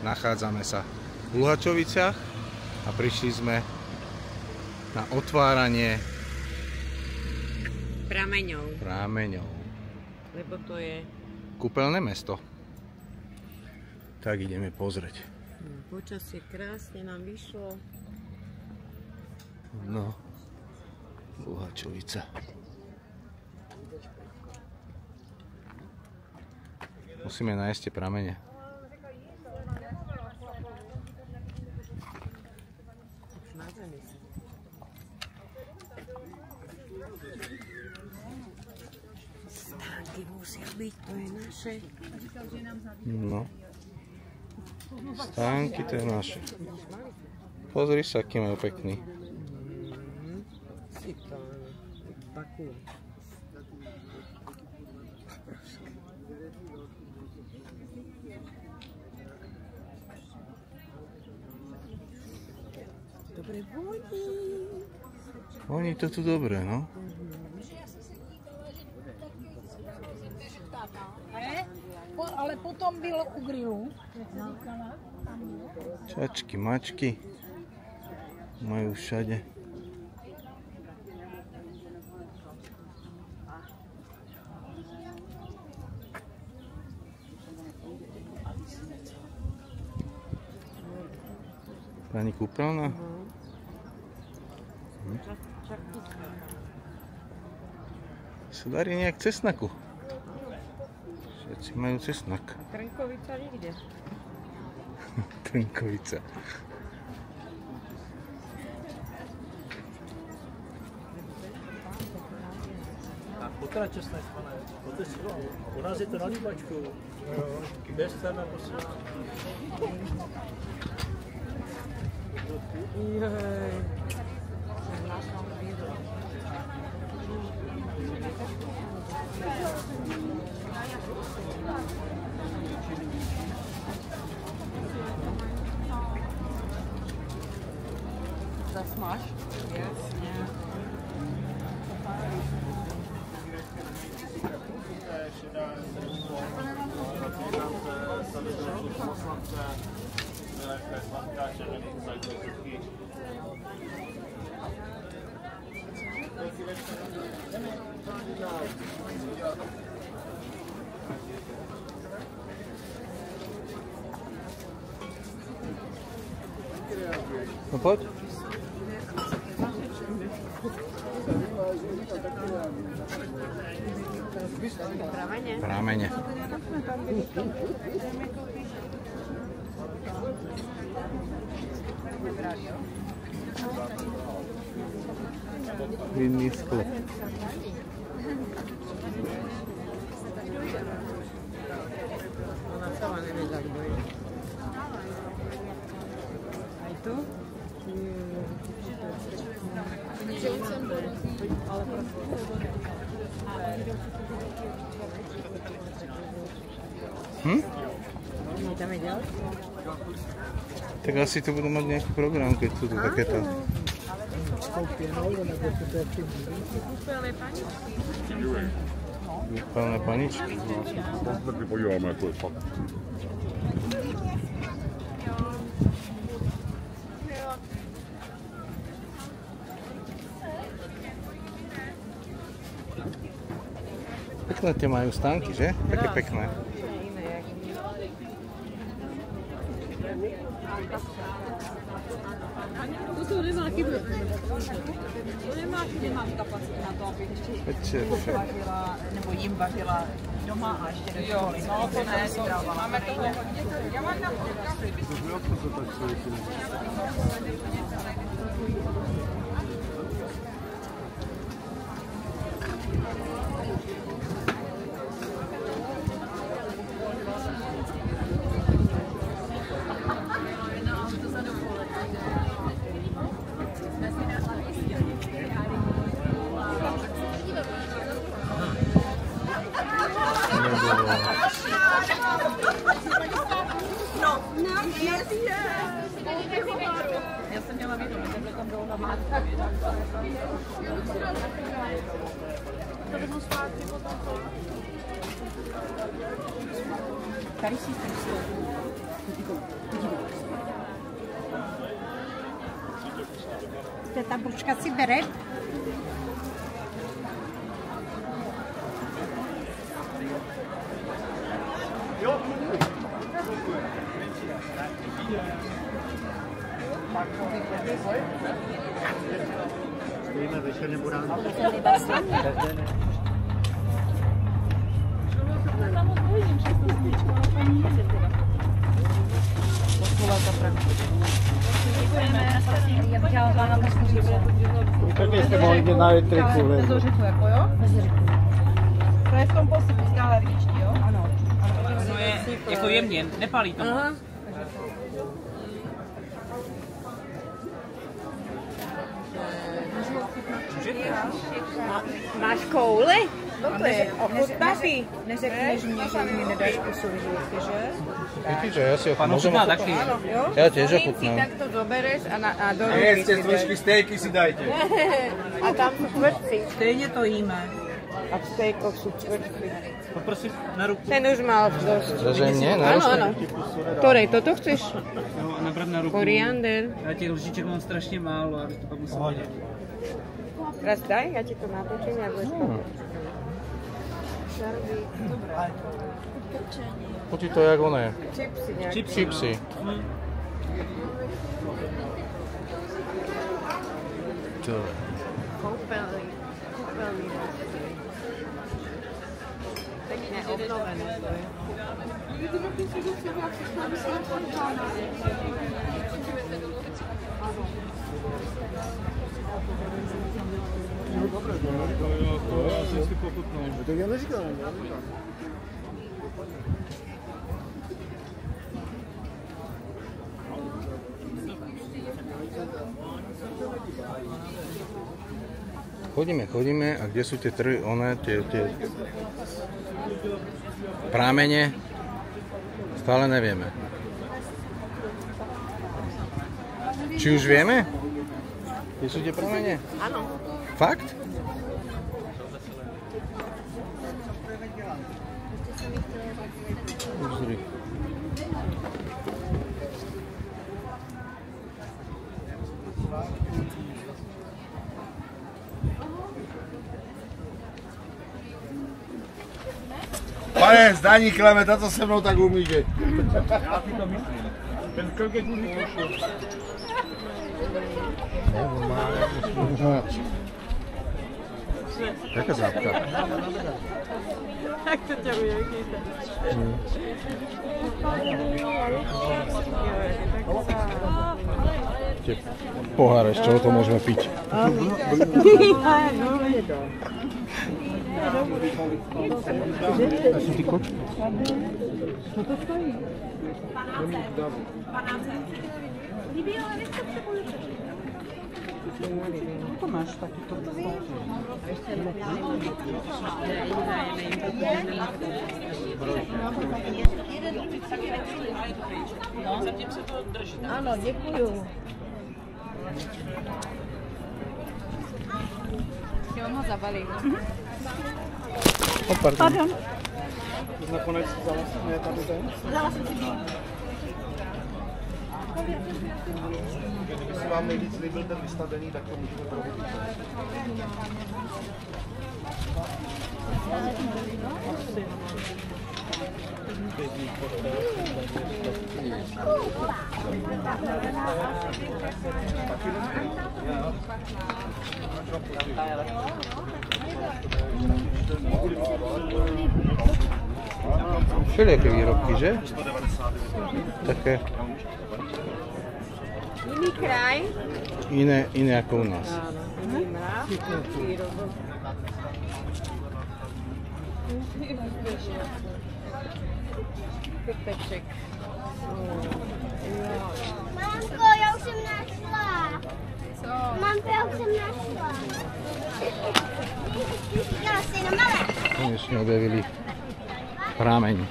Nachádzame sa v Luhačoviciach a prišli sme na otváranie prameňov. Lebo to je kúpeľné mesto. Tak ideme pozrieť. Počasie krásne nám vyšlo. No, Luhačovica. Musíme nájsť tie pramene. Stánky musia byť, to je naše. No. Stánky, to je naše. Pozri sa, aký majú pekný. Dobre voní. Voní to tu dobre, no. Ale potom bylo u grilu. Čačky, mačky. Majú všade. Pani kúpeľná? Sa darí nejak cesnaku. Všetci majú cesnak. Trnkovica nikde. Trnkovica. Pokrát česnek, pane. U nás je to na líbačku. Bez téma posílá. Zasmaž? Jasně. No poď. Pramene. Vinný sklep. Ona sama nevedela, kdo je. Aj tu? Tam je ďalší? Tak asi to budú mať nejaký program, keď sú tu takéto. Kúpeľné paničky. Tak podíváme, ako je fakt. Pekné tie majú stánky, že? Také pekné. To nemá chybu. To nemám kapacitu na to, abych ještě vařila, nebo jim vařila doma a ještě do školy. No, to ne, máme toho hodně. Já mám na to. Já jsem měla vidět, že tam bylo na mátka. To vezmu zpátky potom. Tady si ta bučka si bere. Stojíme večer nebo ráno. Taky jste mohli jít na elektriku. To jako jo? To je v tom posypu z gálerničky, jo? Ano. To je jako jemně, nepálí to. Aha. Máš kouli? To je ochutnavý. Neřekneš mě, že mi nedáš pusu žilky, že? Vidíte, ja si Pan ochutná taky. Ja tiež ochutnám. Tak to zobereš a do Jedzte trošku stejky si dajte. A tam sú čtvrtci. Stejně to jíme. A v stejkoch sú čtvrtci. Poprosím na ruku. Ten už mal dosť. Že mne? Áno, áno. Ktorej, toto chceš? No, nabrat na ruku. Koriander. Já těch lžiček mám strašně málo, abych to pak musel hodit. Raz daj, ja ti to natočím, jak budeš Chutí to jak oné. Čipsy nejaké. Čipsy. Čo? Koupelný. Pekne obnovené to je. Tak já neříkám. Chodíme a kde sú tie tie prámene? Stále nevieme. Či už vieme? Kde sú tie prámene? Áno. Fakt? Pozri. Pane, zdání Klemeta, to se mnou tak umíte. Já si to myslím. Ten krket už nepošel. Jaká zápka? Jak to ťa bude chytať? Pohár, z čoho to môžeme piť? A sú ty kočky? Co to stojí? 12. To máš takýto. Áno, děkuju. On ho zabalí. Pardon. Nakonec vzala si mě tady ten? Vzala jsem si Kdyby se vám nejvíc líbil ten vystavený, tak to můžeme provodit. Všelijaké výrobky, že? Také Jiný kraj. iné ako u nás. Áno, iný mráz, výrobok. Pepeček. Mamko, já už jsem našla. Co? Mamko, já už jsem našla. No, syno, malé. Konečne objavili prámeň.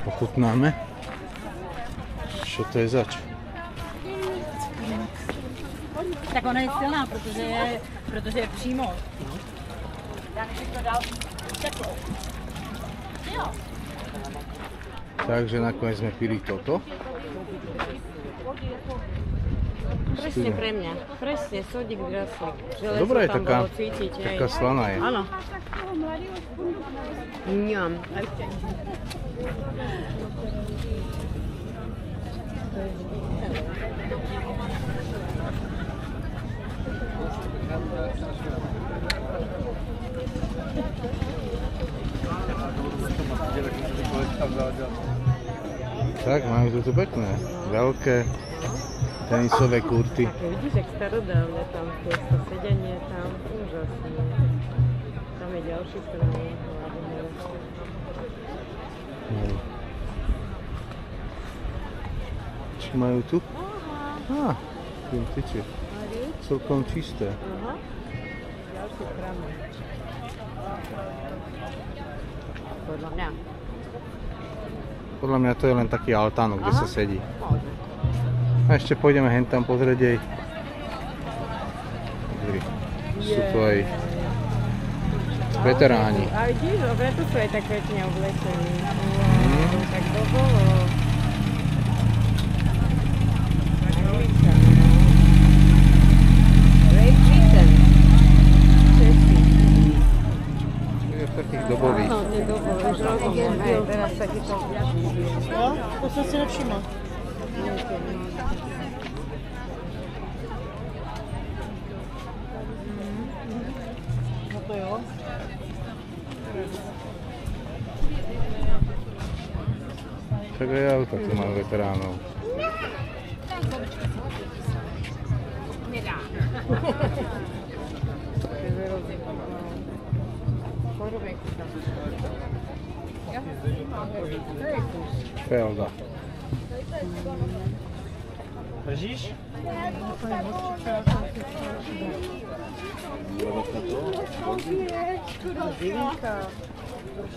Ochutnáme. Čo to je zač? Tak ona je silná, protože je přímo. Takže nakoniec sme pili toto. Presne pre mňa. Presne, sodík, drasok. Dobrá je taká slaná je. Áno. Mňam. Tak, máme tu pekné, veľké tenisové kurty. Vidíš, jak starodávne tam to sedenie tam, úžasné. Tam je ďalší strany. Či majú tu? Á, tu tyčie. Celkom čisté. Aha. Ďalší strany. Podľa mňa. Podľa mňa to je len taký altánok, kde sa sedí. Môže. A ešte pôjdeme hen tam pozrieť aj. Sú tu aj veteráni. A vidíš, preto sú aj tak pekne oblečení. Wow, tak to bolo. Great Britain. Česi. Je v takých dobových. Áno, tie dobové, že rozumiem. Hej, teraz taký to No, to som si nevšimla. No to jo. Tak aj auta tu mám veteránov. Felda. Držíš?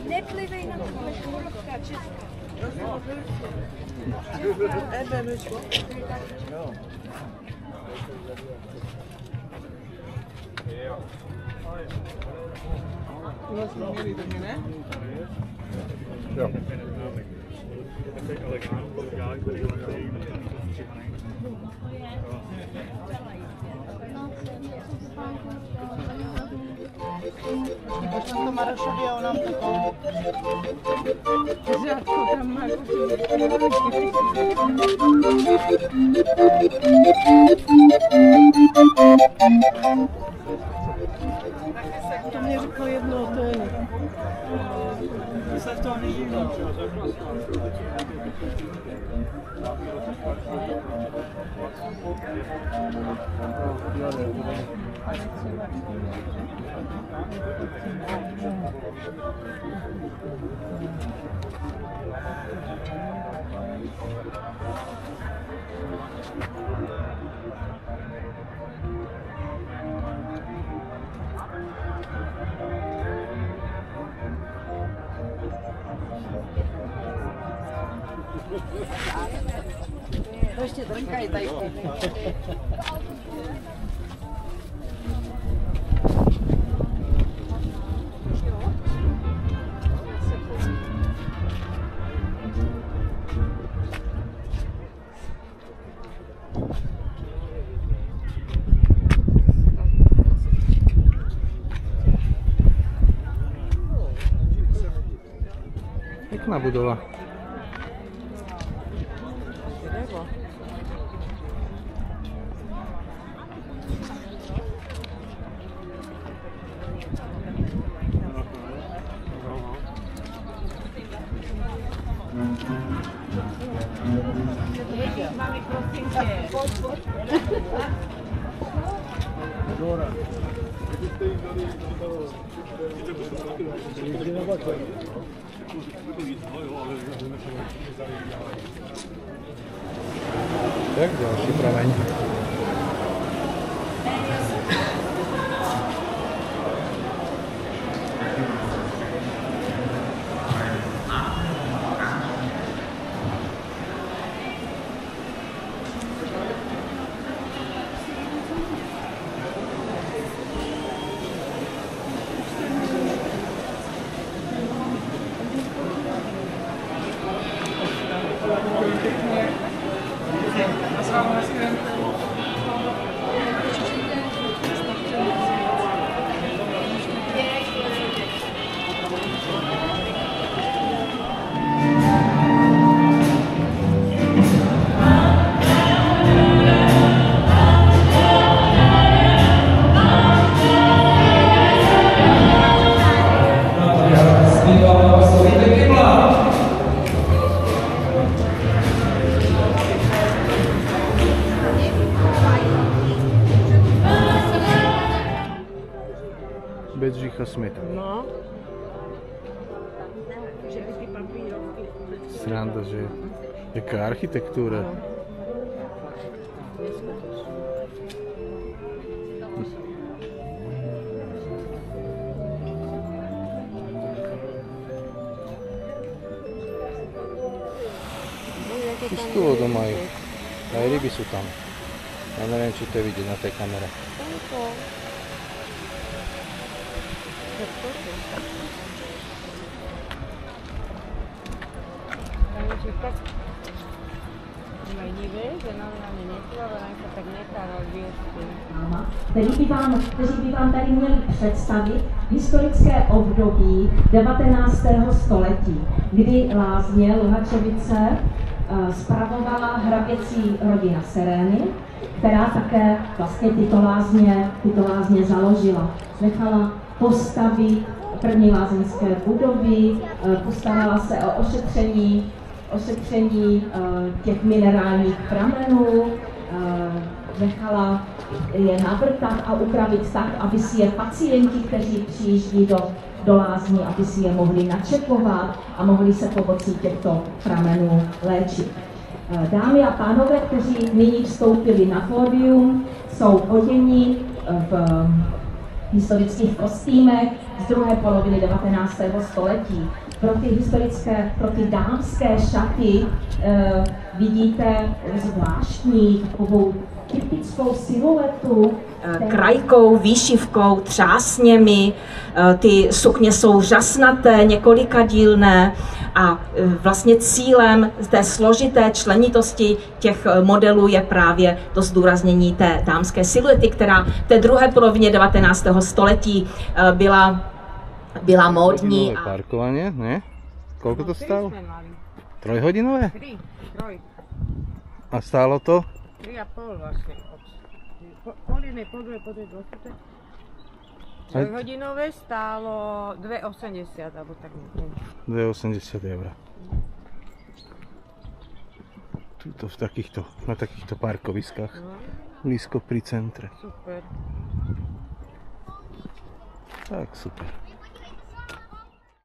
Neplivej na to, moravská česká. Jo. Pošlem to Marošovi a on nám to koupí. Žádko tam má To mě řekl jedno, to je... Se v toho nedívám. To ještě drnkají tady. Pekná budova. Mami, prosím tě. Tak, ďalší prameň. smetany. No. Že by ty papírovky... Sranda, že jaká architektúra. Čistú vodu majú. Aj ryby sú tam. Ja neviem, či to je vidieť na tej kamere. Kteří by vám tady měli představit historické období 19. století, kdy lázně Luhačovice spravovala hraběcí rodina Serény, která také vlastně tyto lázně založila. Nechala postavit první lázeňské budovy, postarala se o ošetření těch minerálních pramenů, nechala je navrtat a upravit tak, aby si je pacienti, kteří přijíždí do lázní, aby si je mohli načepovat a mohli se pomocí těchto pramenů léčit. Dámy a pánové, kteří nyní vstoupili na pódium, jsou oděni v historických kostýmech z druhé poloviny 19. století. Pro ty dámské šaty vidíte zvláštní takovou typickou siluetu. Krajkou, výšivkou, třásněmi, ty sukně jsou řasnaté, několikadílné a vlastně cílem té složité členitosti těch modelů je právě to zdůraznění té dámské siluety, která v té druhé polovině 19. století byla módní. Parkovanie, ne? Koľko to stálo? 3-hodinové? 3. A stálo to? 3,5 vlastne. Pol jednej, pol druhej, pol druhej, 3-hodinové stálo 2,80 alebo tak neviem. 2,80 €. Tuto na takýchto parkoviskách. Blízko pri centre. Super. Tak super.